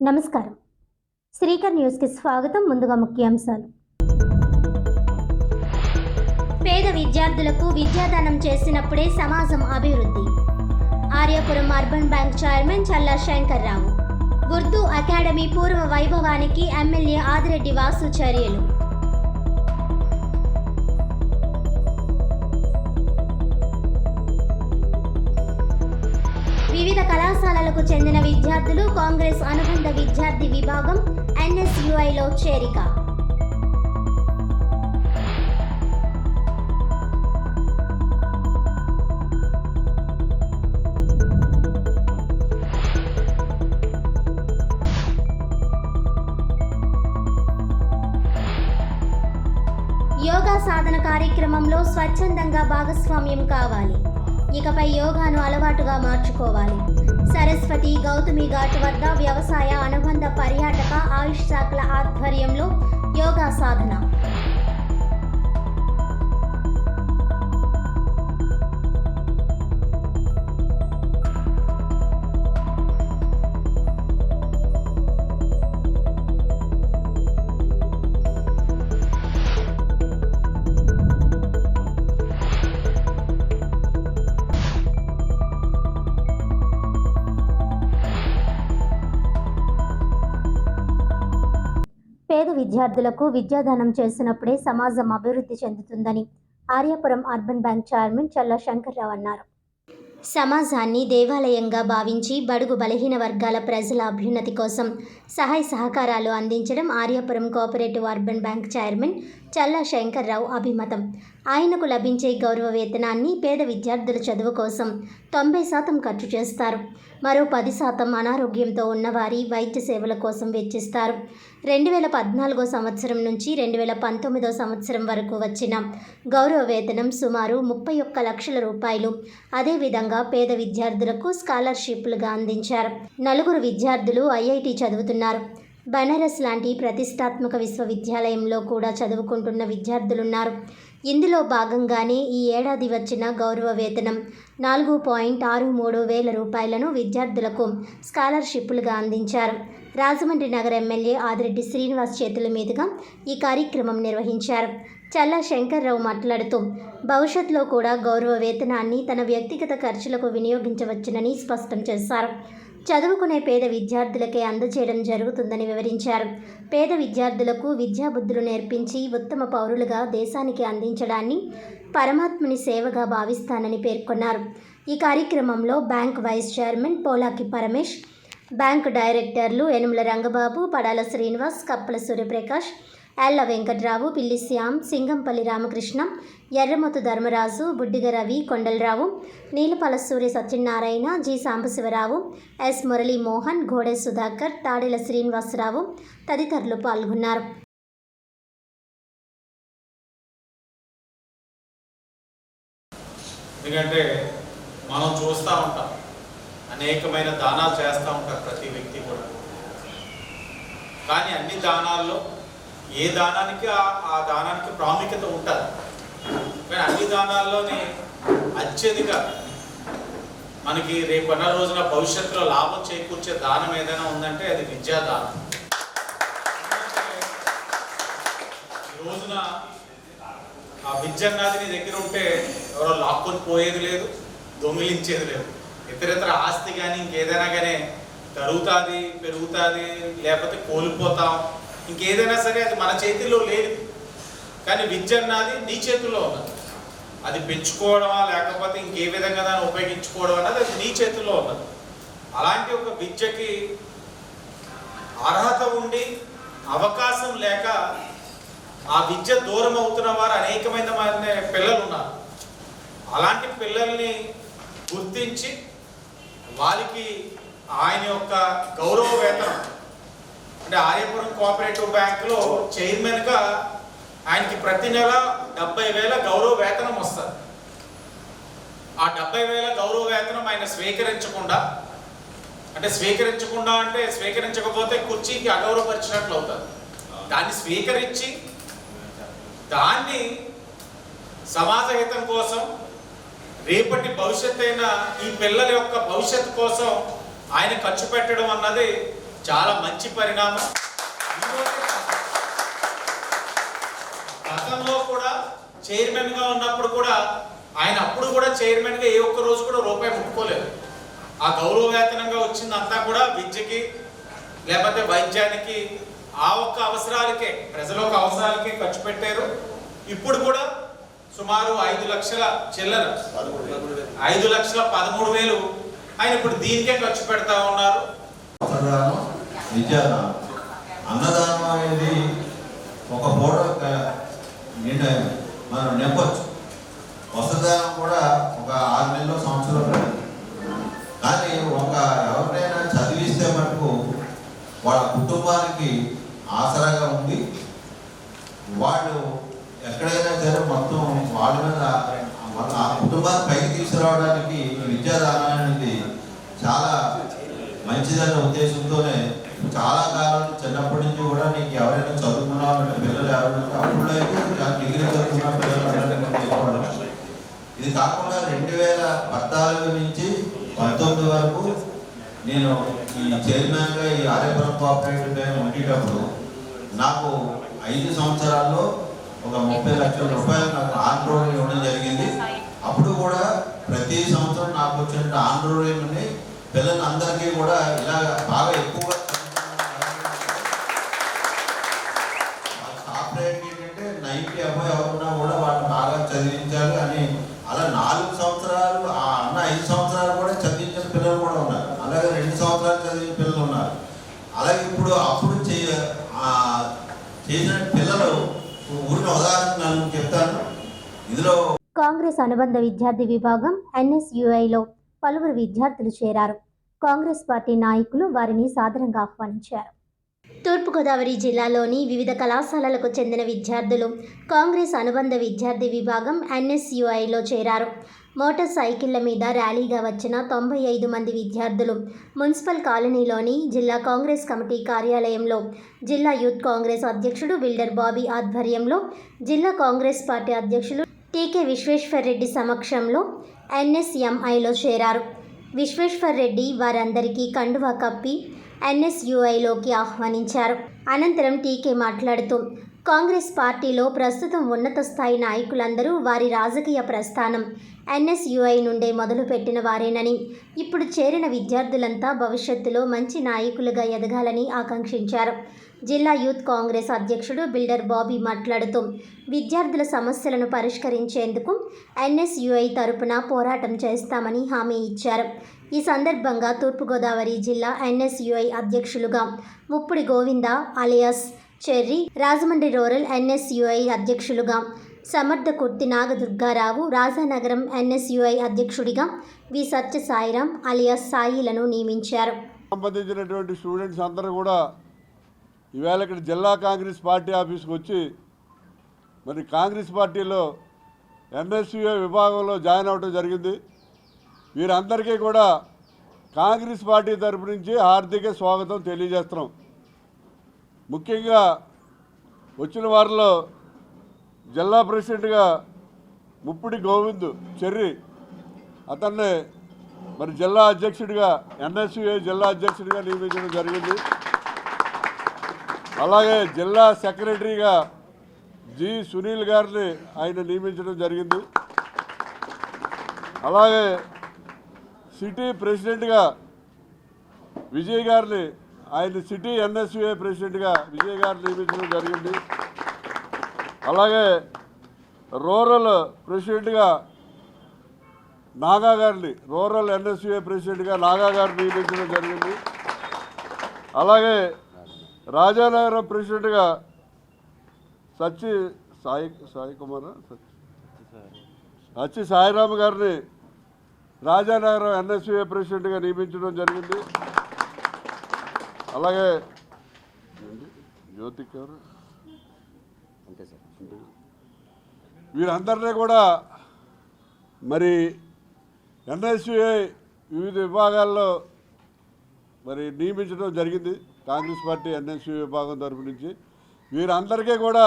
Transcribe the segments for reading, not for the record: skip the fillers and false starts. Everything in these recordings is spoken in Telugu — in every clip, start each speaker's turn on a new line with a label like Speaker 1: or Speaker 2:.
Speaker 1: నమస్కారం. శ్రీకర్ న్యూస్కి స్వాగతం. ముందుగా ముఖ్యాంశాలు. పేద విద్యార్థులకు విద్యాదానం చేసినప్పుడే సమాజం అభివృద్ధి. Aryapuram urban bank chairman Challa Shankarrao. Urdu academy పూర్వ వైభవానికి ఎమ్మెల్యే ఆదిరెడ్డి వాసు చర్యలు. వివిధ కళాశాలలకు చెందిన విద్యార్థులు కాంగ్రెస్ అనుబంధ విద్యార్థి విభాగం NSUIలో చేరిక. యోగా సాధన కార్యక్రమంలో స్వచ్ఛందంగా భాగస్వామ్యం కావాలి. ఇకపై యోగాను అలవాటుగా మార్చుకోవాలి. సరస్వతి గౌతమి ఘాట్ వద్ద వ్యవసాయ అనుబంధ పర్యాటక ఆయుష్ శాఖల ఆధ్వర్యంలో యోగా సాధన. పేద విద్యార్థులకు విద్యాదానం చేసినప్పుడే సమాజం అభివృద్ధి చెందుతుందని Aryapuram urban bank chairman Challa Shankarrao అన్నారు. సమాజాన్ని దేవాలయంగా భావించి బడుగు బలహీన వర్గాల ప్రజల అభ్యున్నతి కోసం సహాయ సహకారాలు అందించడం Aryapuram cooperative urban bank chairman Challa Shankar Rao అభిమతం. ఆయనకు లభించే గౌరవ వేతనాన్ని పేద విద్యార్థుల చదువు కోసం 90% ఖర్చు చేస్తారు. మరో 10% అనారోగ్యంతో ఉన్నవారి వైద్య సేవల కోసం వెచ్చిస్తారు. 2014 సంవత్సరం నుంచి 2019 సంవత్సరం వరకు వచ్చిన గౌరవ వేతనం సుమారు 31 లక్షల రూపాయలు. అదేవిధంగా పేద విద్యార్థులకు స్కాలర్షిప్లుగా అందించారు. 4 విద్యార్థులు IIT చదువుతున్నారు. బనారస్ లాంటి ప్రతిష్టాత్మక విశ్వవిద్యాలయంలో కూడా చదువుకుంటున్న విద్యార్థులున్నారు. ఇందులో భాగంగానే ఈ ఏడాది వచ్చిన గౌరవ వేతనం 4.63 వేల రూపాయలను విద్యార్థులకు స్కాలర్షిప్లుగా అందించారు. రాజమండ్రి నగర ఎమ్మెల్యే ఆదిరెడ్డి శ్రీనివాస్ చేతుల మీదుగా ఈ కార్యక్రమం నిర్వహించారు. చల్లా శంకర్రావు మాట్లాడుతూ భవిష్యత్తులో కూడా గౌరవ వేతనాన్ని తన వ్యక్తిగత ఖర్చులకు వినియోగించవచ్చునని స్పష్టం చేశారు. చదువుకునే పేద విద్యార్థులకే అందజేయడం జరుగుతుందని వివరించారు. పేద విద్యార్థులకు విద్యాబుద్ధులు నేర్పించి ఉత్తమ పౌరులుగా దేశానికి అందించడాన్ని పరమాత్ముని సేవగా భావిస్తానని పేర్కొన్నారు. ఈ కార్యక్రమంలో bank vice chairman Polaki Paramesh, bank డైరెక్టర్లు యనుమల రంగబాబు, పడాల శ్రీనివాస్, కప్పల సూర్యప్రకాష్, ఎల్ల వెంకట్రావు, పిల్లి శ్యామ్, సింగంపల్లి రామకృష్ణ, ఎర్రమొత్తు ధర్మరాజు, బుడ్డిగ రవి, కొండలరావు, నీలపాల సూర్య సత్యనారాయణ, జి సాంబశివరావు, ఎస్ మురళీ మోహన్, ఘోడే సుధాకర్, తాడేల శ్రీనివాసరావు తదితరులు పాల్గొన్నారు.
Speaker 2: ఎందుకంటే మనం చూస్తూ ఉంటాం, అనేకమైన దానాలు చేస్తూ ఉంటారు ప్రతి వ్యక్తి కూడా. కానీ అన్ని దానాల్లో ఏ దానానికి ఆ దానానికి ప్రాముఖ్యత ఉంటుంది. కానీ అన్ని దానాల్లోనే అత్యధిక మనకి రేపన్న రోజున భవిష్యత్తులో లాభం చేకూర్చే దానం ఏదైనా ఉందంటే అది విద్యాదానం. ఈ రోజున ఆ విద్య అన్నది నీ దగ్గర ఉంటే ఎవరో లాక్కొని పోయేది లేదు, దొంగిలించేది లేదు. ఇతరితర ఆస్తి కానీ ఇంకేదైనా కానీ తరుగుతుంది, పెరుగుతుంది, లేకపోతే కోల్పోతాం. ఇంకేదైనా సరే అది మన చేతిలో లేదు. కానీ విద్య అన్నది నీ చేతుల్లో ఉన్నది. అది పెంచుకోవడమా లేకపోతే ఇంకే విధంగా దాన్ని ఉపయోగించుకోవడం అన్నది అది నీ చేతుల్లో ఉన్నది. అలాంటి ఒక విద్యకి అర్హత ఉండి అవకాశం లేక ఆ విద్య దూరం అవుతున్న వారు అనేకమైన పిల్లలు ఉన్నారు. అలాంటి పిల్లల్ని గుర్తించి వారికి ఆయన యొక్క గౌరవ వేతనం అంటే ఆర్యాపురం కోఆపరేటివ్ బ్యాంకులో చైర్మన్గా ఆయనకి ప్రతి నెల 70,000 గౌరవ వేతనం వస్తుంది. ఆ 70,000 గౌరవ వేతనం ఆయన స్వీకరించకుండా అంటే స్వీకరించకపోతే కుర్చీకి అగౌరవపరిచినట్లు అవుతుంది. దాన్ని స్వీకరించి దాన్ని సమాజ హితం కోసం రేపటి భవిష్యత్తు అయిన ఈ పిల్లల యొక్క భవిష్యత్తు కోసం ఆయన ఖర్చు పెట్టడం అన్నది చాలా మంచి పరిణామం. గతంలో కూడా చైర్మన్గా ఉన్నప్పుడు కూడా ఆయన అప్పుడు కూడా చైర్మన్గా ఏ ఒక్క రోజు కూడా రూపాయి ముట్టుకోలేదు. ఆ గౌరవ వేతనంగా వచ్చిందంతా కూడా విద్యకి లేకపోతే వైద్యానికి ఆ ఒక్క అవసరాలకే, ప్రజల యొక్క అవసరాలకే ఖర్చు పెట్టారు. ఇప్పుడు కూడా సుమారు 5 లక్షల చిల్లర 5,13,000 ఆయన ఇప్పుడు దీనికే ఖర్చు పెడతా ఉన్నారు.
Speaker 3: విద్యాదానం, అన్నదానం అనేది ఒక పూట మనం నెప్పచ్చు. వస్త్రదానం కూడా ఒక 6 నెలలు సంవత్సరంలో. కానీ ఎవరినైనా చదివిస్తే మటుకు వాళ్ళ కుటుంబానికి ఆసరాగా ఉంది. వాళ్ళు ఎక్కడైనా సరే మొత్తం వాళ్ళ మీద ఆ కుటుంబాన్ని పైకి తీసుకురావడానికి విద్యాదానం అనేది చాలా మంచిదనే ఉద్దేశంతోనే చాలా కాలం చిన్నప్పటి నుంచి కూడా నీకు ఎవరైనా చదువుకున్నామంటే పిల్లలు ఎవరైనా అప్పుడు డిగ్రీ చదువుకున్న పిల్లలు. ఇది కాకుండా 2014 నుంచి 19 వరకు నేను ఈ చైర్మన్గా ఈ ఆర్యపురం కోఆపరేటివ్ బ్యాంక్ ఉండేటప్పుడు నాకు 5 సంవత్సరాల్లో ఒక 30 లక్షల రూపాయలు నాకు ఆన్ రోడ్ ఇవ్వడం జరిగింది. అప్పుడు కూడా ప్రతి సంవత్సరం నాకు వచ్చిన ఆన్ రోడ్ని పిల్లలందరికీ కూడా ఇలా బాగా ఎక్కువగా కోఆపరేట్ ఏంటంటే 90 అబ్బాయి ఎవరున్నా కూడా వాళ్ళని బాగా చదివించాలి అని అలా 4 సంవత్సరాలు ఆ అన్న 5 సంవత్సరాలు కూడా చదివించిన పిల్లలు కూడా ఉన్నారు. అలాగే 2 సంవత్సరాలు చదివిన పిల్లలు ఉన్నారు. అలాగే అప్పుడు చేసిన పిల్లలు ఊరిన ఉదాహరణ చెప్తాను. ఇందులో
Speaker 1: కాంగ్రెస్ అనుబంధ విద్యార్థి విభాగం NSUIలో పలువురు విద్యార్థులు చేరారు. కాంగ్రెస్ పార్టీ నాయకులు వారిని సాదరంగా ఆహ్వానించారు. తూర్పుగోదావరి జిల్లాలోని వివిధ కళాశాలలకు చెందిన విద్యార్థులు కాంగ్రెస్ అనుబంధ విద్యార్థి విభాగం NSUIలో చేరారు. మోటార్ సైకిళ్ల మీద ర్యాలీగా వచ్చిన 95 మంది విద్యార్థులు మున్సిపల్ కాలనీలోని జిల్లా కాంగ్రెస్ కమిటీ కార్యాలయంలో జిల్లా యూత్ కాంగ్రెస్ అధ్యక్షుడు బిల్డర్ బాబీ ఆధ్వర్యంలో జిల్లా కాంగ్రెస్ పార్టీ అధ్యక్షులు టీకే విశ్వేశ్వర్ రెడ్డి సమక్షంలో NSMIలో చేరారు. విశ్వేశ్వర్ రెడ్డి వారందరికీ కండువా కప్పి NSUIలోకి ఆహ్వానించారు. అనంతరం టీకే మాట్లాడుతూ కాంగ్రెస్ పార్టీలో ప్రస్తుతం ఉన్నత స్థాయి నాయకులందరూ వారి రాజకీయ ప్రస్థానం NSUI నుండే మొదలుపెట్టిన వారేనని, ఇప్పుడు చేరిన విద్యార్థులంతా భవిష్యత్తులో మంచి నాయకులుగా ఎదగాలని ఆకాంక్షించారు. జిల్లా యూత్ కాంగ్రెస్ అధ్యక్షుడు బిల్డర్ బాబీ మాట్లాడుతూ విద్యార్థుల సమస్యలను పరిష్కరించేందుకు NSUI తరపున పోరాటం చేస్తామని హామీ ఇచ్చారు. ఈ సందర్భంగా తూర్పుగోదావరి జిల్లా NSUI అధ్యక్షులుగా ముప్పుడి Govinda alias cherry, Rajahmundry rural NSUI అధ్యక్షులుగా సమర్థ కుర్తి నాగదుర్గారావు, రాజానగరం NSUI అధ్యక్షుడిగా వి సత్య సాయిరాం అలియాస్ సాయిలను నియమించారు.
Speaker 4: సంబంధించినటువంటి స్టూడెంట్స్ అందరూ కూడా ఈవేళ ఇక్కడ జిల్లా కాంగ్రెస్ పార్టీ ఆఫీస్కి వచ్చి మరి కాంగ్రెస్ పార్టీలో NSUI విభాగంలో జాయిన్ అవ్వడం జరిగింది. వీరందరికీ కూడా కాంగ్రెస్ పార్టీ తరపు నుంచి హార్దిక స్వాగతం తెలియజేస్తున్నాం. ముఖ్యంగా వచ్చిన వారిలో జిల్లా ప్రెసిడెంట్గా ముప్పుడి గోవింద్ చెర్రీ, అతన్ని మరి జిల్లా అధ్యక్షుడిగా NSUI జిల్లా అధ్యక్షుడిగా నియమించడం జరిగింది. అలాగే జిల్లా సెక్రటరీగా జి సునీల్ గారిని ఆయన నియమించడం జరిగింది. అలాగే సిటీ ప్రెసిడెంట్గా విజయ్ గారిని ఆయన సిటీ NSUI ప్రెసిడెంట్గా విజయ్ గారిని నియమించడం జరిగింది. అలాగే రూరల్ ప్రెసిడెంట్గా నాగా గారిని, రూరల్ NSUI ప్రెసిడెంట్గా నాగా గారిని నియమించడం జరిగింది. అలాగే రాజానగరం ప్రెసిడెంట్గా సచ్చి సాయిరామ్ గారిని రాజానగరం NSUI ప్రెసిడెంట్గా నియమించడం జరిగింది. అలాగే జ్యోతి గారు, వీరందరినీ కూడా మరి NSUI వివిధ విభాగాల్లో మరి నియమించడం జరిగింది. కాంగ్రెస్ పార్టీ NSUI విభాగం తరఫు నుంచి వీరందరికీ కూడా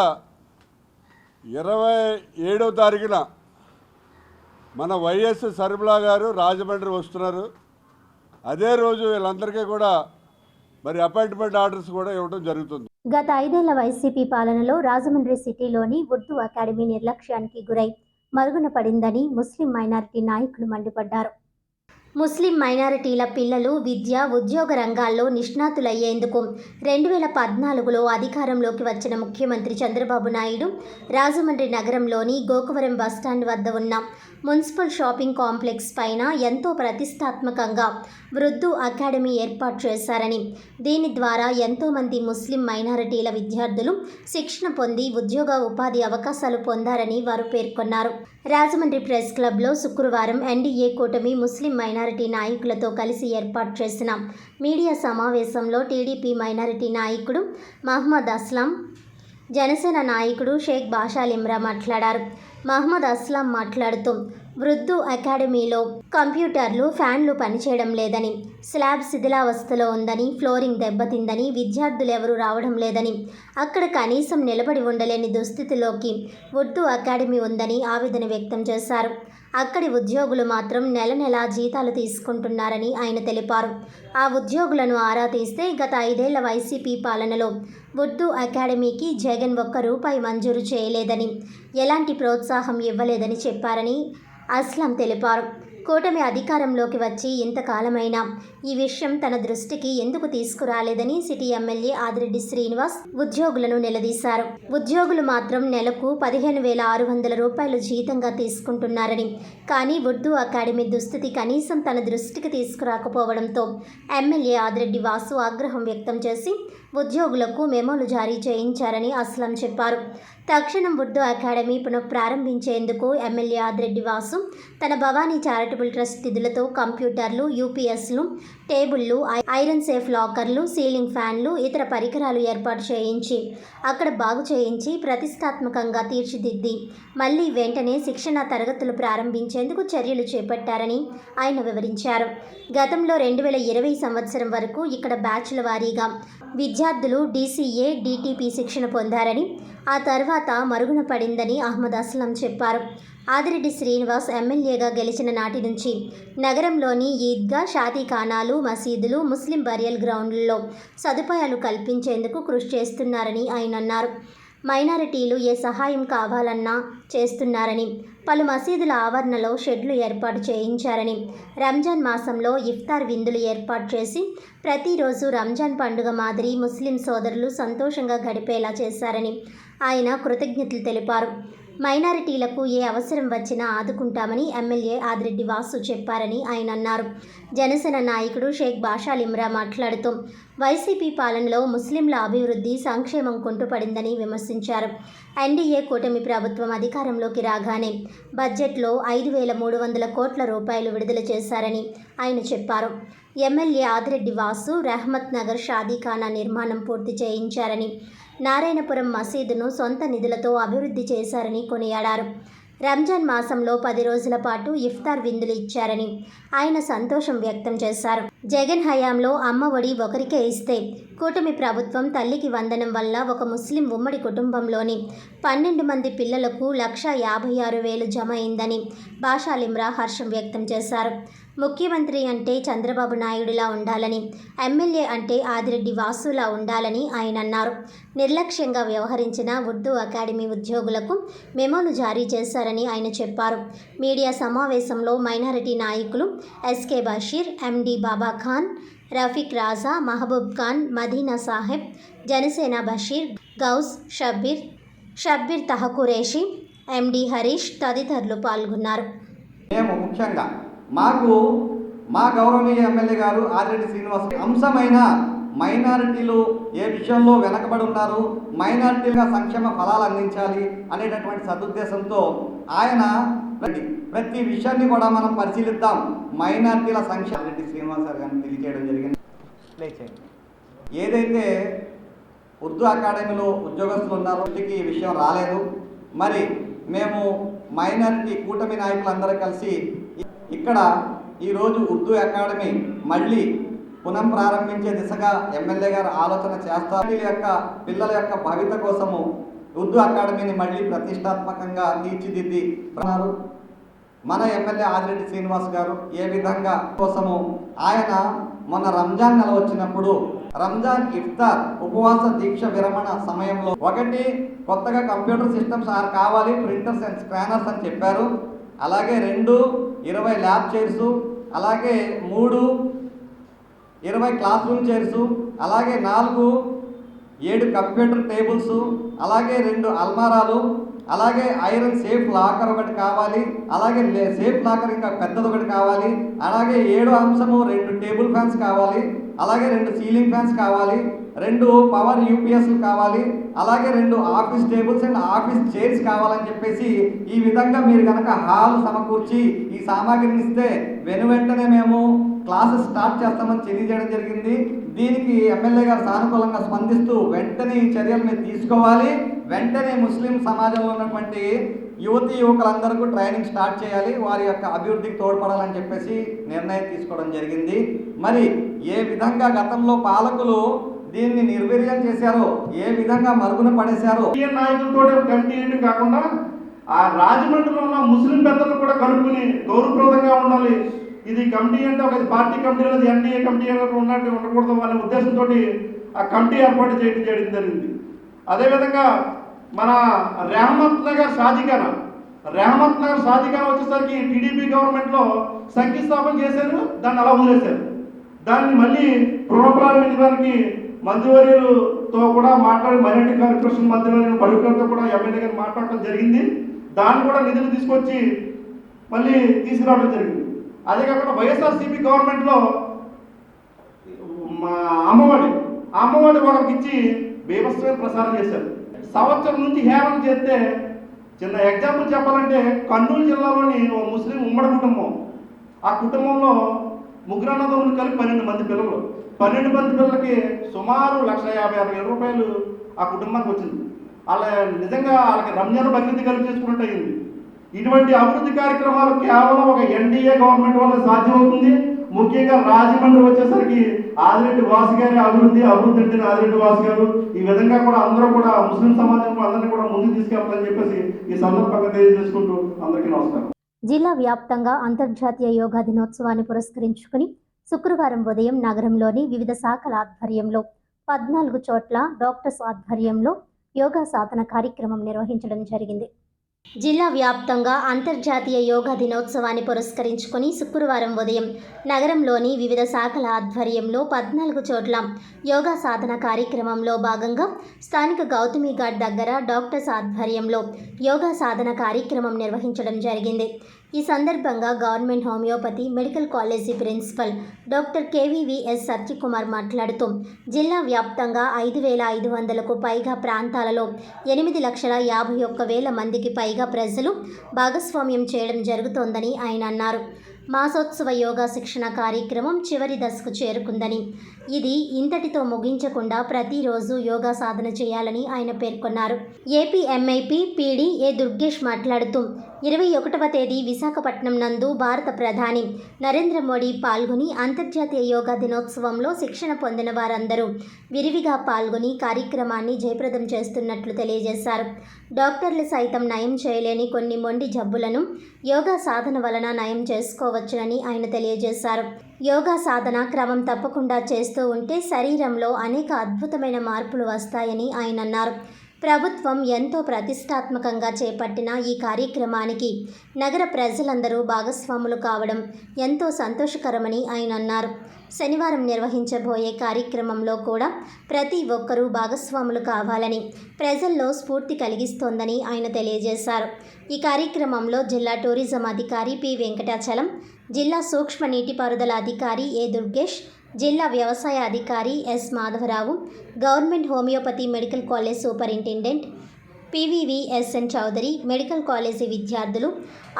Speaker 4: 27వ తారీఖున మన వైఎస్ షర్మిలా గారు రాజమండ్రి వస్తున్నారు. అదే రోజు వీళ్ళందరికీ కూడా మరి అపాయింట్మెంట్ ఆర్డర్స్ కూడా ఇవ్వడం జరుగుతుంది.
Speaker 1: గత 5 ఏళ్ల వైసీపీ పాలనలో రాజమండ్రి సిటీలోని ఉర్దూ అకాడమీ నిర్లక్ష్యానికి గురై మరుగున పడిందని ముస్లిం మైనారిటీ నాయకులు మండిపడ్డారు. ముస్లిం మైనారిటీల పిల్లలు విద్య, ఉద్యోగ రంగాల్లో నిష్ణాతులయ్యేందుకు 2014లో అధికారంలోకి వచ్చిన ముఖ్యమంత్రి చంద్రబాబు నాయుడు రాజమండ్రి నగరంలోని గోకవరం బస్టాండ్ వద్ద ఉన్న మున్సిపల్ షాపింగ్ కాంప్లెక్స్ పైన ఎంతో ప్రతిష్టాత్మకంగా ఉర్దూ అకాడమీ ఏర్పాటు చేశారని, దీని ద్వారా ఎంతోమంది ముస్లిం మైనారిటీల విద్యార్థులు శిక్షణ పొంది ఉద్యోగ ఉపాధి అవకాశాలు పొందారని వారు పేర్కొన్నారు. రాజమండ్రి ప్రెస్ క్లబ్లో శుక్రవారం ఎన్డీఏ కూటమి ముస్లిం మైనారిటీ నాయకులతో కలిసి ఏర్పాటు చేసిన మీడియా సమావేశంలో టీడీపీ మైనారిటీ నాయకుడు మహమ్మద్ అస్లాం, జనసేన నాయకుడు షేక్ బాషాల్ ఇమ్రా మాట్లాడారు. మహమ్మద్ అస్లాం మాట్లాడుతూ ఉర్దూ అకాడమీలో కంప్యూటర్లు, ఫ్యాన్లు పనిచేయడం లేదని, స్లాబ్ శిథిలావస్థలో ఉందని, ఫ్లోరింగ్ దెబ్బతిందని, విద్యార్థులు ఎవరూ రావడం లేదని, అక్కడ కనీసం నిలబడి ఉండలేని దుస్థితిలోకి ఉర్దూ అకాడమీ ఉందని ఆవేదన వ్యక్తం చేశారు. అక్కడి ఉద్యోగులు మాత్రం నెల నెలా జీతాలు తీసుకుంటున్నారని ఆయన తెలిపారు. ఆ ఉద్యోగులను ఆరా తీస్తే గత 5 ఏళ్ల వైసీపీ పాలనలో ఉర్దూ అకాడమీకి జగన్ ఒక్క రూపాయి మంజూరు చేయలేదని, ఎలాంటి ప్రోత్సాహం ఇవ్వలేదని చెప్పారని అస్లాం తెలిపారు. కూటమి అధికారంలోకి వచ్చి ఇంతకాలమైనా ఈ విషయం తన దృష్టికి ఎందుకు తీసుకురాలేదని సిటీ ఎమ్మెల్యే ఆదిరెడ్డి శ్రీనివాస్ ఉద్యోగులను నిలదీశారు. ఉద్యోగులు మాత్రం నెలకు 15,600 రూపాయలు జీతంగా తీసుకుంటున్నారని, కానీ ఉర్దూ అకాడమీ దుస్థితి కనీసం తన దృష్టికి తీసుకురాకపోవడంతో ఎమ్మెల్యే ఆదిరెడ్డి వాసు ఆగ్రహం వ్యక్తం చేసి ఉద్యోగులకు మెమోలు జారీ చేయించారని అస్లాం చెప్పారు. తక్షణం ఉర్దూ అకాడమీ పునఃప్రారంభించేందుకు ఎమ్మెల్యే ఆదిరెడ్డి వాసు తన భవానీ చారిటబుల్ ట్రస్ట్ నిధులతో కంప్యూటర్లు, యూపీఎస్లు, టేబుళ్లు, ఐరన్ సేఫ్ లాకర్లు, సీలింగ్ ఫ్యాన్లు, ఇతర పరికరాలు ఏర్పాటు చేయించి అక్కడ బాగు చేయించి ప్రతిష్టాత్మకంగా తీర్చిదిద్ది మళ్లీ వెంటనే శిక్షణ తరగతులు ప్రారంభించేందుకు చర్యలు చేపట్టారని ఆయన వివరించారు. గతంలో 2020 సంవత్సరం వరకు ఇక్కడ బ్యాచ్ల వారీగా విద్యార్థులు డీసీఏ, డీటీపీ శిక్షణ పొందారని, ఆ తర్వాత మరుగున పడిందని అహ్మద్ అస్లాం చెప్పారు. ఆదిరెడ్డి శ్రీనివాస్ ఎమ్మెల్యేగా గెలిచిన నాటి నుంచి నగరంలోని ఈద్గా, షాదీఖానాలు, మసీదులు, ముస్లిం బరియల్ గ్రౌండ్లలో సదుపాయాలు కల్పించేందుకు కృషి చేస్తున్నారని ఆయన అన్నారు. మైనారిటీలు ఏ సహాయం కావాలన్నా చేస్తున్నారని, పలు మసీదుల ఆవరణలో షెడ్లు ఏర్పాటు చేయించారని, రంజాన్ మాసంలో ఇఫ్తార్ విందులు ఏర్పాటు చేసి ప్రతిరోజు రంజాన్ పండుగ మాదిరి ముస్లిం సోదరులు సంతోషంగా గడిపేలా చేశారని ఆయన కృతజ్ఞతలు తెలిపారు. మైనారిటీలకు ఏ అవసరం వచ్చినా ఆదుకుంటామని ఎమ్మెల్యే ఆదిరెడ్డి వాసు చెప్పారని ఆయన అన్నారు. జనసేన నాయకుడు షేక్ బాషాల్ ఇమ్రా మాట్లాడుతూ వైసీపీ పాలనలో ముస్లింల అభివృద్ధి, సంక్షేమం కుంటుపడిందని విమర్శించారు. ఎన్డీఏ కూటమి ప్రభుత్వం అధికారంలోకి రాగానే బడ్జెట్లో 5,300 కోట్ల రూపాయలు విడుదల చేశారని ఆయన చెప్పారు. ఎమ్మెల్యే ఆదిరెడ్డి వాసు రెహమత్ నగర్ షాదీఖానా నిర్మాణం పూర్తి చేయించారని, నారాయణపురం మసీదును సొంత నిధులతో అభివృద్ధి చేశారని కొనియాడారు. రంజాన్ మాసంలో 10 రోజుల పాటు ఇఫ్తార్ విందులు ఇచ్చారని ఆయన సంతోషం వ్యక్తం చేశారు. జగన్ హయాంలో అమ్మ ఒడి ఒకరికే ఇస్తే కూటమి ప్రభుత్వం తల్లికి వందనం వల్ల ఒక ముస్లిం ఉమ్మడి కుటుంబంలోని 12 మంది పిల్లలకు 1,56,000 జమ అయిందని బాషాల్ ఇమ్రా హర్షం వ్యక్తం చేశారు. ముఖ్యమంత్రి అంటే చంద్రబాబు నాయుడులా ఉండాలని, ఎమ్మెల్యే అంటే ఆదిరెడ్డి వాసులా ఉండాలని ఆయన అన్నారు. నిర్లక్ష్యంగా వ్యవహరించిన ఉర్దూ అకాడమీ ఉద్యోగులకు మెమోలు జారీ చేశారని ఆయన చెప్పారు. మీడియా సమావేశంలో మైనారిటీ నాయకులు ఎస్కే బషీర్, ఎండి బాబా ఖాన్, రఫీక్ రాజా, మహబూబ్ ఖాన్, మదీనా సాహెబ్, జనసేన బషీర్, గౌస్, షబ్బీర్ తహకురేషి, ఎండి హరీష్ తదితరులు పాల్గొన్నారు.
Speaker 5: మేము ముఖ్యంగా మా గౌరవనీయ ఎమ్మెల్యే గారు ఆదిరెడ్డి శ్రీనివాస్ అంశమైన మైనారిటీలు ఏ విషయంలో వెనకబడి ఉన్నారు, మైనారిటీలుగా సంక్షేమ ఫలాలు అందించాలి అనేటటువంటి సదుద్దేశంతో ఆయన ప్రతి విషయాన్ని కూడా మనం పరిశీలిద్దాం, మైనారిటీల సంక్షేమ ఆదిరెడ్డి శ్రీనివాస్ గారు గారిని తెలియజేయడం జరిగింది. ఏదైతే ఉర్దూ అకాడమీలో ఉద్యోగస్తులు ఉన్నారో ఈ విషయం రాలేదు. మరి మేము మైనారిటీ కూటమి నాయకులందరూ కలిసి ఇక్కడ ఈరోజు ఉర్దూ అకాడమీ మళ్ళీ పునఃప్రారంభించే దిశగా ఎమ్మెల్యే గారు ఆలోచన చేస్తారు. పిల్లల యొక్క భవిత కోసము ఉర్దూ అకాడమీని మళ్ళీ ప్రతిష్టాత్మకంగా తీర్చిదిద్ది మన ఎమ్మెల్యే ఆదిరెడ్డి శ్రీనివాస్ గారు ఏ విధంగా కోసము ఆయన మొన్న రంజాన్ నెల వచ్చినప్పుడు రంజాన్ ఇఫ్తార్ ఉపవాస దీక్ష విరమణ సమయంలో 1 కొత్తగా కంప్యూటర్ సిస్టమ్స్ కావాలి, ప్రింటర్స్ అండ్ స్కానర్స్ అని చెప్పారు. అలాగే 2 20 ల్యాబ్ చైర్స్, అలాగే 3 20 క్లాస్ రూమ్ చైర్స్, అలాగే 4 7 కంప్యూటర్ టేబుల్స్, అలాగే 2 అల్మారాలు, అలాగే ఐరన్ సేఫ్ లాకర్ ఒకటి కావాలి, అలాగే సేఫ్ లాకర్ ఇంకా పెద్దది ఒకటి కావాలి, అలాగే 7 అంశము 2 టేబుల్ ఫ్యాన్స్ కావాలి, అలాగే 2 సీలింగ్ ఫ్యాన్స్ కావాలి, 2 పవర్ యూపీఎస్లు కావాలి, అలాగే 2 office tables and office chairs కావాలని చెప్పేసి ఈ విధంగా మీరు కనుక హాల్ సమకూర్చి ఈ సామాగ్రిని ఇస్తే వెనువెంటనే మేము క్లాసెస్ స్టార్ట్ చేస్తామని తెలియజేయడం జరిగింది. దీనికి ఎమ్మెల్యే గారు సానుకూలంగా స్పందిస్తూ వెంటనే ఈ చర్యలు మీరు తీసుకోవాలి, వెంటనే ముస్లిం సమాజంలో ఉన్నటువంటి యువకులందరికీ ట్రైనింగ్ స్టార్ట్ చేయాలి, వారి యొక్క అభివృద్ధికి తోడ్పడాలని చెప్పేసి నిర్ణయం తీసుకోవడం జరిగింది. మరి ఏ విధంగా గతంలో పాలకులు దీన్ని నిర్వీర్యం చేశారో, ఏ విధంగా మరుగున పడేశారో,
Speaker 6: నాయకులతో కమిటీ కాకుండా ఆ రాజమండ్రిలో ఉన్న ముస్లిం పెద్దలు కూడా కలుపుకుని గౌరవప్రదంగా ఉండాలి. ఇది కమిటీ అంటే ఒక పార్టీ కమిటీ లేదు, ఎన్డీఏ కమిటీ ఉన్నట్టు ఉండకూడదు అనే ఉద్దేశంతో ఆ కమిటీ ఏర్పాటు చేయడం జరిగింది. అదేవిధంగా మన రెహమత్ నగర్ షాదీఖానా వచ్చేసరికి టీడీపీ గవర్నమెంట్లో శంకుస్థాపన చేశారు, దాన్ని అలా వదిలేశారు. దాన్ని మళ్ళీ పునఃప్రారంభించడానికి మంత్రివర్యులతో కూడా మాట్లాడి మైనార్టీ కార్పొరేషన్ మంత్రివర్యులు పలువురితో కూడా ఎమ్మెల్యే గారు మాట్లాడటం జరిగింది. దాన్ని కూడా నిధులు తీసుకొచ్చి మళ్ళీ తీసుకురావడం జరిగింది. అదే కాకుండా వైఎస్ఆర్సీపీ గవర్నమెంట్లో అమ్మఒడి ఒకరికి ఇచ్చి బీభత్సమైన ప్రసారం చేశారు. సంవత్సరం నుంచి హేళన చేస్తే చిన్న ఎగ్జాంపుల్ చెప్పాలంటే కర్నూలు జిల్లాలోని ఓ ముస్లిం ఉమ్మడి కుటుంబం, ఆ కుటుంబంలో 3 అన్నదమ్ములు కలిపి 12 మంది పిల్లలు, 12 మంది పిల్లలకి సుమారు 1,56,000 రూపాయలు ఆ కుటుంబానికి వచ్చింది. నిజంగా వాళ్ళకి రంజాన్ బక్రీద్ కలిపి చేసుకున్నట్టు అయింది. ఇటువంటి అభివృద్ధి కార్యక్రమాలు కేవలం ఒక ఎన్డీఏ గవర్నమెంట్ వల్ల సాధ్యమవుతుంది. ముఖ్యంగా రాజమండ్రి వచ్చేసరికి ఆదిరెడ్డి వాసు గారి అభివృద్ధి అంటే ఆదిరెడ్డి వాసు గారు ఈ విధంగా కూడా అందరూ కూడా ముస్లిం సమాజం అందరినీ కూడా ముందుకు తీసుకెళ్తారని చెప్పేసి ఈ సందర్భంగా తెలియజేసుకుంటూ అందరికీ నమస్కారం.
Speaker 1: జిల్లా వ్యాప్తంగా అంతర్జాతీయ యోగా దినోత్సవాన్ని పురస్కరించుకుని శుక్రవారం ఉదయం నగరంలోని వివిధ శాఖల ఆధ్వర్యంలో 14 చోట్ల డాక్టర్స్ ఆధ్వర్యంలో యోగా సాధన కార్యక్రమం నిర్వహించడం జరిగింది. జిల్లా వ్యాప్తంగా అంతర్జాతీయ యోగా దినోత్సవాన్ని పురస్కరించుకొని శుక్రవారం ఉదయం నగరంలోని వివిధ శాఖల ఆధ్వర్యంలో 14 చోట్ల యోగా సాధన కార్యక్రమంలో భాగంగా స్థానిక గౌతమి ఘాట్ దగ్గర డాక్టర్స్ ఆధ్వర్యంలో యోగా సాధన కార్యక్రమం నిర్వహించడం జరిగింది. ఈ సందర్భంగా government homeopathy medical college principal doctor K V V S Satyakumar మాట్లాడుతూ జిల్లా వ్యాప్తంగా 5,500కు పైగా ప్రాంతాలలో 8,51,000 మందికి పైగా ప్రజలు భాగస్వామ్యం చేయడం జరుగుతోందని ఆయన అన్నారు. మాసోత్సవ యోగా శిక్షణ కార్యక్రమం చివరి దశకు చేరుకుందని, ఇది ఇంతటితో ముగించకుండా ప్రతిరోజు యోగా సాధన చేయాలని ఆయన పేర్కొన్నారు. ఏపీ ఎంఐపీ పీడీ ఏ దుర్గేష్ మాట్లాడుతూ 21వ తేదీ విశాఖపట్నం నందు భారత ప్రధాని నరేంద్ర మోడీ పాల్గొని అంతర్జాతీయ యోగా దినోత్సవంలో శిక్షణ పొందిన వారందరూ విరివిగా పాల్గొని కార్యక్రమాన్ని జయప్రదం చేస్తున్నట్లు తెలియజేశారు. డాక్టర్లు సైతం నయం చేయలేని కొన్ని మొండి జబ్బులను యోగా సాధన వలన నయం చేసుకోవచ్చునని ఆయన తెలియజేశారు. యోగా సాధన క్రమం తప్పకుండా చేస్తూ ఉంటే శరీరంలో అనేక అద్భుతమైన మార్పులు వస్తాయని ఆయన అన్నారు. ప్రభుత్వం ఎంతో ప్రతిష్టాత్మకంగా చేపట్టిన ఈ కార్యక్రమానికి నగర ప్రజలందరూ భాగస్వాములు కావడం ఎంతో సంతోషకరమని ఆయన అన్నారు. శనివారం నిర్వహించబోయే కార్యక్రమంలో కూడా ప్రతి ఒక్కరూ భాగస్వాములు కావాలని ప్రజల్లో స్ఫూర్తి కలిగిస్తోందని ఆయన తెలియజేశారు. ఈ కార్యక్రమంలో జిల్లా టూరిజం అధికారి పి వెంకటాచలం, జిల్లా సూక్ష్మ నీటిపారుదల అధికారి ఏ దుర్గేష్, జిల్లా వ్యవసాయ అధికారి S Madhava Rao, government homeopathy medical college superintendent P V V S N Chowdary, medical college విద్యార్థులు,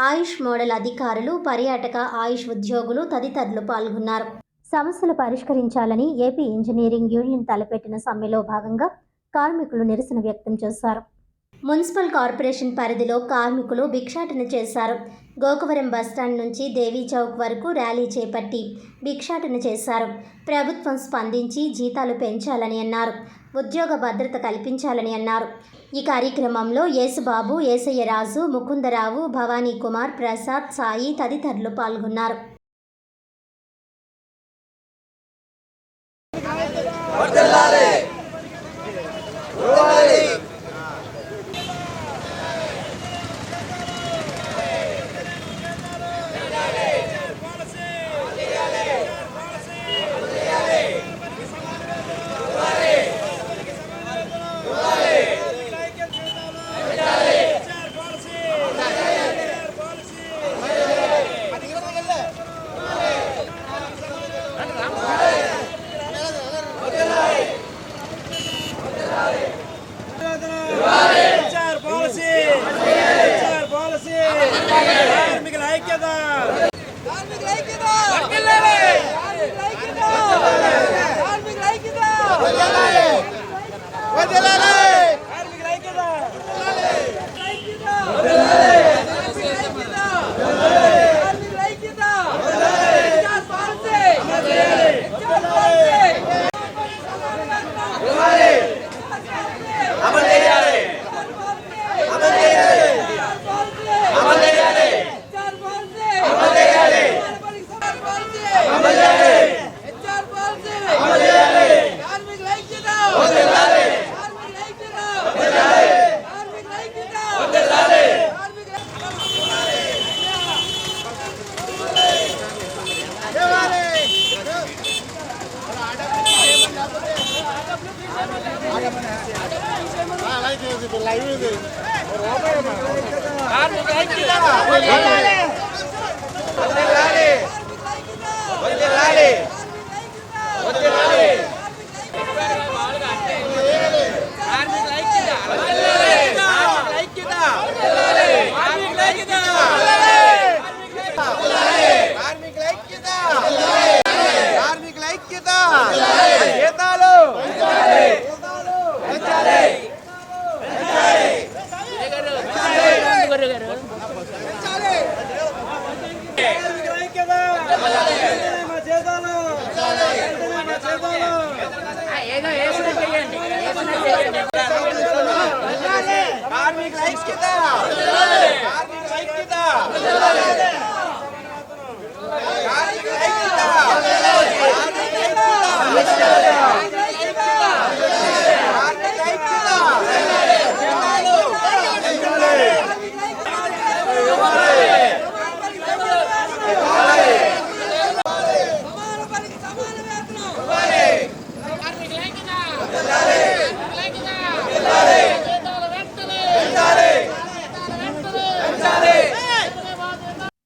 Speaker 1: ఆయుష్ మోడల్ అధికారులు, పర్యాటక ఆయుష్ ఉద్యోగులు తదితరులు పాల్గొన్నారు. సమస్యలు పరిష్కరించాలని ఏపీ ఇంజనీరింగ్ యూనియన్ తలపెట్టిన సమ్మెలో భాగంగా కార్మికులు నిరసన వ్యక్తం చేశారు. మున్సిపల్ కార్పొరేషన్ పరిధిలో కార్మికులు భిక్షాటన చేశారు. గోకవరం బస్టాండ్ నుంచి దేవీ చౌక్ వరకు ర్యాలీ చేపట్టి భిక్షాటన చేశారు. ప్రభుత్వం స్పందించి జీతాలు పెంచాలని అన్నారు. ఉద్యోగ భద్రత కల్పించాలని అన్నారు. ఈ కార్యక్రమంలో యేసుబాబు, ఏసయ్యరాజు, ముకుందరావు, భవానీ కుమార్, ప్రసాద్, సాయి తదితరులు పాల్గొన్నారు.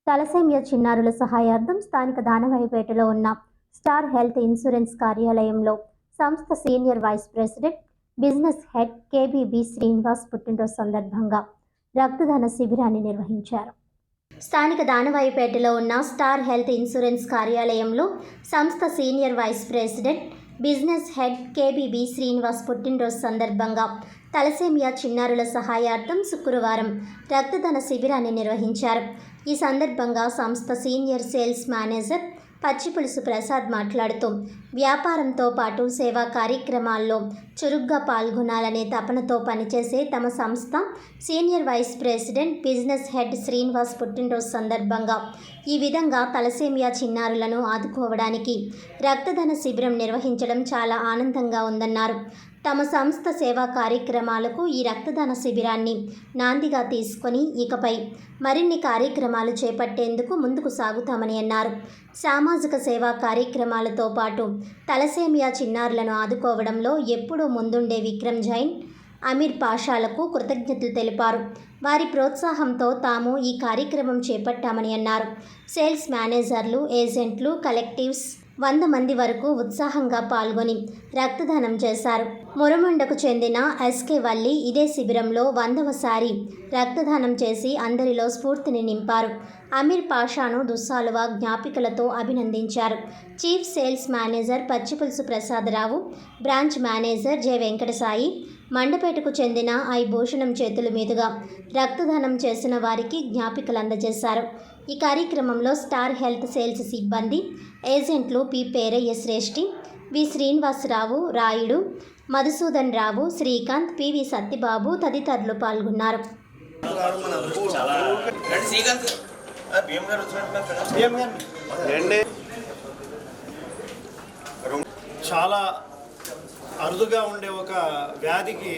Speaker 1: తలసేమియా చిన్నారుల సహాయార్థం స్థానిక దానవాయిపేటలో ఉన్న స్టార్ హెల్త్ ఇన్సూరెన్స్ కార్యాలయంలో సంస్థ senior vice president business head KBB Srinivas పుట్టినరోజు సందర్భంగా రక్తదాన శిబిరాన్ని నిర్వహించారు. స్థానిక దానవాయిపేటలో ఉన్న స్టార్ హెల్త్ ఇన్సూరెన్స్ కార్యాలయంలో సంస్థ senior vice president business head KBB Srinivas పుట్టినరోజు సందర్భంగా తలసేమియా చిన్నారుల సహాయార్థం శుక్రవారం రక్తదాన శిబిరాన్ని నిర్వహించారు. ఈ సందర్భంగా సంస్థ సీనియర్ సేల్స్ మేనేజర్ పచ్చిపులుసు ప్రసాద్ మాట్లాడుతూ వ్యాపారంతో పాటు సేవా కార్యక్రమాల్లో చురుగ్గా పాల్గొనాలనే తపనతో పనిచేసే తమ సంస్థ senior vice president business head Srinivas పుట్టినరోజు సందర్భంగా ఈ విధంగా తలసేమియా చిన్నారులను ఆదుకోవడానికి రక్తదాన శిబిరం నిర్వహించడం చాలా ఆనందంగా ఉందన్నారు. తమ సంస్థ సేవా కార్యక్రమాలకు ఈ రక్తదాన శిబిరాన్ని నాందిగా తీసుకొని ఇకపై మరిన్ని కార్యక్రమాలు చేపట్టేందుకు ముందుకు సాగుతామని అన్నారు. సామాజిక సేవా కార్యక్రమాలతో పాటు తలసేమియా చిన్నారులను ఆదుకోవడంలో ఎప్పుడూ ముందుండే విక్రమ్ జైన్, అమీర్ పాషాలకు కృతజ్ఞతలు తెలిపారు. వారి ప్రోత్సాహంతో తాము ఈ కార్యక్రమం చేపట్టామని అన్నారు. సేల్స్ మేనేజర్లు, ఏజెంట్లు, కలెక్టివ్స్ 100 మంది వరకు ఉత్సాహంగా పాల్గొని రక్తదానం చేశారు. మురమండకు చెందిన ఎస్కే వల్లి ఇదే శిబిరంలో 100వసారి రక్తదానం చేసి అందరిలో స్ఫూర్తిని నింపారు. అమీర్ పాషాను దుస్సాలువా జ్ఞాపికలతో అభినందించారు. Chief sales manager Pachipulusu Prasada Rao, branch manager J Venkatasai, మండపేటకు చెందిన ఐ భూషణం చేతుల మీదుగా రక్తదానం చేసిన వారికి జ్ఞాపికలు అందజేశారు. ఈ కార్యక్రమంలో స్టార్ హెల్త్ సేల్స్ సిబ్బంది, ఏజెంట్లు పి పేరయ్య శ్రేష్ఠి, వి శ్రీనివాసరావు, రాయుడు, మధుసూదన్ రావు, శ్రీకాంత్, పివి సత్యబాబు తదితరులు పాల్గొన్నారు.
Speaker 7: చాలా అరుదుగా ఉండే ఒక వ్యాధికి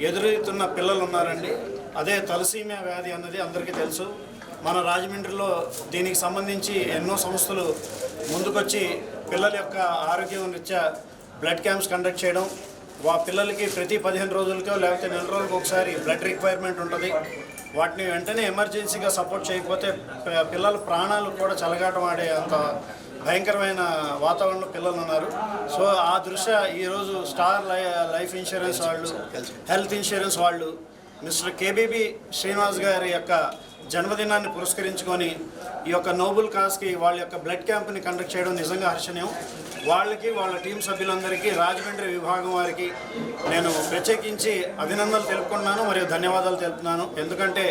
Speaker 7: ఎదురవుతున్న పిల్లలు ఉన్నారండి. అదే తలసీమియా వ్యాధి అన్నది అందరికీ తెలుసు. మన రాజమండ్రిలో దీనికి సంబంధించి ఎన్నో సంస్థలు ముందుకొచ్చి పిల్లల యొక్క ఆరోగ్యం రీత్యా బ్లడ్ క్యాంప్స్ కండక్ట్ చేయడం, పిల్లలకి ప్రతి 15 రోజులకో లేకపోతే నెల రోజులకు ఒకసారి బ్లడ్ రిక్వైర్మెంట్ ఉంటుంది. వాటిని వెంటనే ఎమర్జెన్సీగా సపోర్ట్ చేయకపోతే పిల్లల ప్రాణాలు కూడా చెలగాటం ఆడే అంత భయంకరమైన వాతావరణంలో పిల్లలు ఉన్నారు. సో ఆ దృష్ట్యా ఈరోజు స్టార్ లైఫ్ ఇన్సూరెన్స్ వాళ్ళు, హెల్త్ ఇన్సూరెన్స్ వాళ్ళు మిస్టర్ కేబీబీ శ్రీనివాస్ గారి యొక్క జన్మదినాన్ని పురస్కరించుకొని ఈ యొక్క నోబుల్ కాజ్కి వాళ్ళ యొక్క బ్లడ్ క్యాంప్ని కండక్ట్ చేయడం నిజంగా హర్షణీయం. వాళ్ళకి, వాళ్ళ టీం సభ్యులందరికీ, రాజమండ్రి విభాగం వారికి నేను ప్రత్యేకించి అభినందనలు తెలుపుకున్నాను మరియు ధన్యవాదాలు తెలుపుతున్నాను. ఎందుకంటే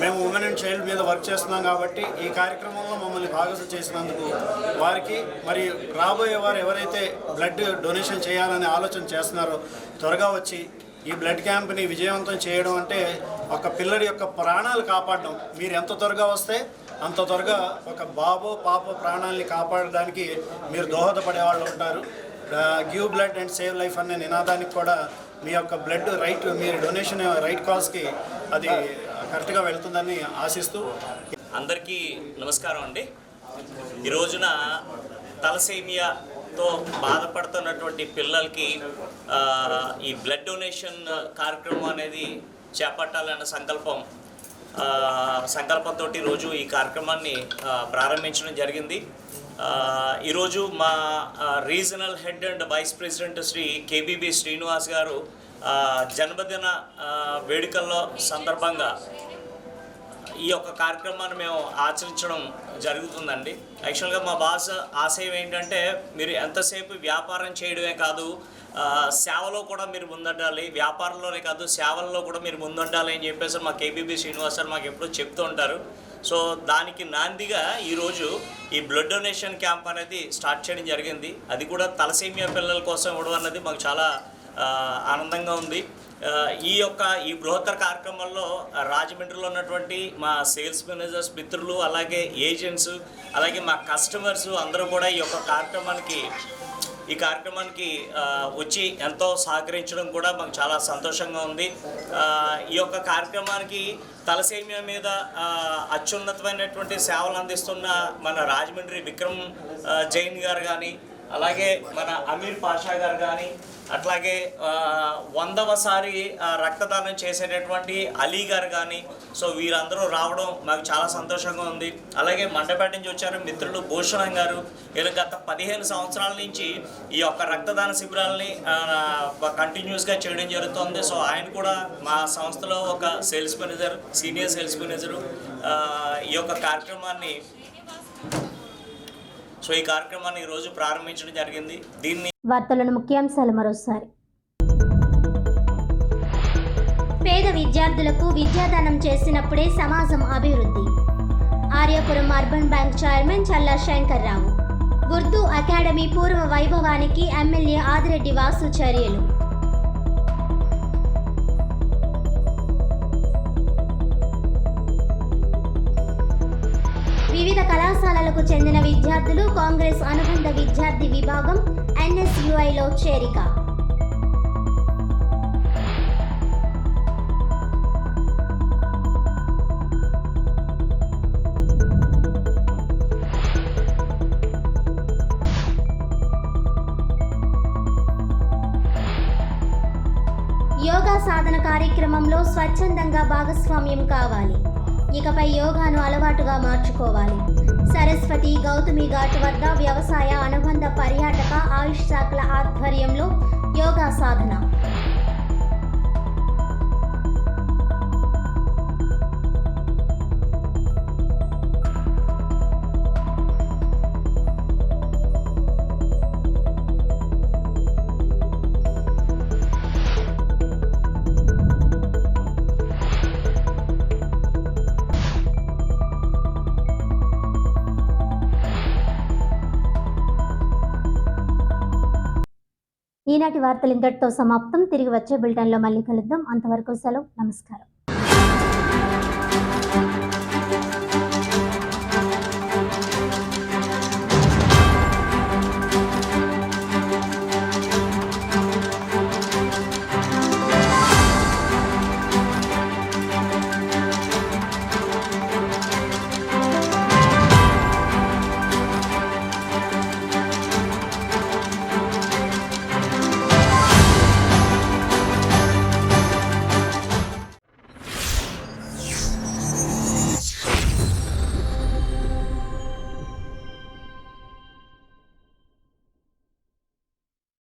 Speaker 7: మేము ఉమెన్ అండ్ చైల్డ్ మీద వర్క్ చేస్తున్నాం కాబట్టి ఈ కార్యక్రమంలో మమ్మల్ని భాగస్వామ్యం చేసినందుకు వారికి, మరి రాబోయే వారు ఎవరైతే బ్లడ్ డొనేషన్ చేయాలనే ఆలోచన చేస్తున్నారో త్వరగా వచ్చి ఈ బ్లడ్ క్యాంప్ని విజయవంతం చేయడం అంటే ఒక పిల్లడి యొక్క ప్రాణాలు కాపాడడం. మీరు ఎంత త్వరగా వస్తే అంత త్వరగా ఒక బాబో పాపో ప్రాణాలని కాపాడడానికి మీరు దోహదపడే వాళ్ళు ఉంటారు. Give blood and save life అనే నినాదానికి కూడా మీ యొక్క బ్లడ్ రైట్, మీరు డొనేషన్ రైట్ కాజ్కి అది కరెక్ట్గా వెళ్తుందని ఆశిస్తూ
Speaker 8: అందరికీ నమస్కారం అండి. ఈ రోజున తలసేమియాతో బాధపడుతున్నటువంటి పిల్లలకి ఈ బ్లడ్ డొనేషన్ కార్యక్రమం అనేది చేపట్టాలన్న సంకల్పంతో ఈరోజు ఈ కార్యక్రమాన్ని ప్రారంభించడం జరిగింది. ఈరోజు మా regional head and vice president Shri KBB Srinivas garu జన్మదిన వేడుకల్లో సందర్భంగా ఈ యొక్క కార్యక్రమాన్ని మేము ఆచరించడం జరుగుతుందండి. యాక్చువల్గా మా బాస్ ఆశయం ఏంటంటే మీరు ఎంతసేపు వ్యాపారం చేయడమే కాదు, సేవలో కూడా మీరు ముందుండాలి, వ్యాపారంలోనే కాదు సేవల్లో కూడా మీరు ముందుండాలి అని చెప్పేసి మా కేబీబీ శ్రీనివాస్ సార్ మాకు ఎప్పుడూ చెప్తూ ఉంటారు. సో దానికి నాందిగా ఈరోజు ఈ బ్లడ్ డొనేషన్ క్యాంప్ అనేది స్టార్ట్ చేయడం జరిగింది. అది కూడా తలసేమియా పిల్లల కోసం ఇవ్వడం అన్నది మాకు చాలా ఆనందంగా ఉంది. ఈ బృహత్తర కార్యక్రమంలో రాజమండ్రిలో ఉన్నటువంటి మా సేల్స్ మేనేజర్స్ మిత్రులు, అలాగే ఏజెంట్స్, అలాగే మా కస్టమర్స్ అందరూ కూడా ఈ కార్యక్రమానికి వచ్చి ఎంతో సహకరించడం కూడా మాకు చాలా సంతోషంగా ఉంది. ఈ యొక్క కార్యక్రమానికి తలసేమియా మీద అత్యున్నతమైనటువంటి సేవలు అందిస్తున్న మన రాజమండ్రి విక్రమ్ జైన్ గారు కానీ, అలాగే మన అమీర్ పాషా గారు కానీ, అట్లాగే 100వసారి రక్తదానం చేసేటటువంటి అలీ గారు కానీ, సో వీరందరూ రావడం మాకు చాలా సంతోషంగా ఉంది. అలాగే మండపేట నుంచి వచ్చారు మిత్రులు భూషణం గారు. వీళ్ళు గత 15 సంవత్సరాల నుంచి ఈ యొక్క రక్తదాన శిబిరాలని కంటిన్యూస్గా చేయడం జరుగుతుంది. సో ఆయన కూడా మా సంస్థలో ఒక sales manager, senior sales manager. ఈ యొక్క కార్యక్రమాన్ని ఈరోజు ప్రారంభించడం జరిగింది. దీన్ని
Speaker 1: వార్తలను ముఖ్యాంశాలు మరోసారి. పేద విద్యార్థులకు విద్యాదానం చేసినప్పుడే సమాజం అభివృద్ధి. Aryapuram urban bank chairman Challa Shankarrao. Urdu academy పూర్వ వైభవానికి ఎమ్మెల్యే ఆదిరెడ్డి వాసు చర్యలు. వివిధ కళాశాలలకు చెందిన విద్యార్థులు కాంగ్రెస్ అనుబంధ విద్యార్థి విభాగం NSUIలో చేరిక. యోగా సాధన కార్యక్రమంలో స్వచ్ఛందంగా భాగస్వామ్యం కావాలి. ఇకపై యోగాను అలవాటుగా మార్చుకోవాలి. సరస్వతి గౌతమి ఘాట్ వద్ద వ్యవసాయ అనుబంధ పర్యాటక ఆయుష్ శాఖల ఆధ్వర్యంలో యోగా సాధన. ఈనాటి వార్తలు ఇంతటితో సమాప్తం. తిరిగి వచ్చే బులెటిన్లో మళ్ళీ కలుద్దాం. అంతవరకు సెలవు. నమస్కారం.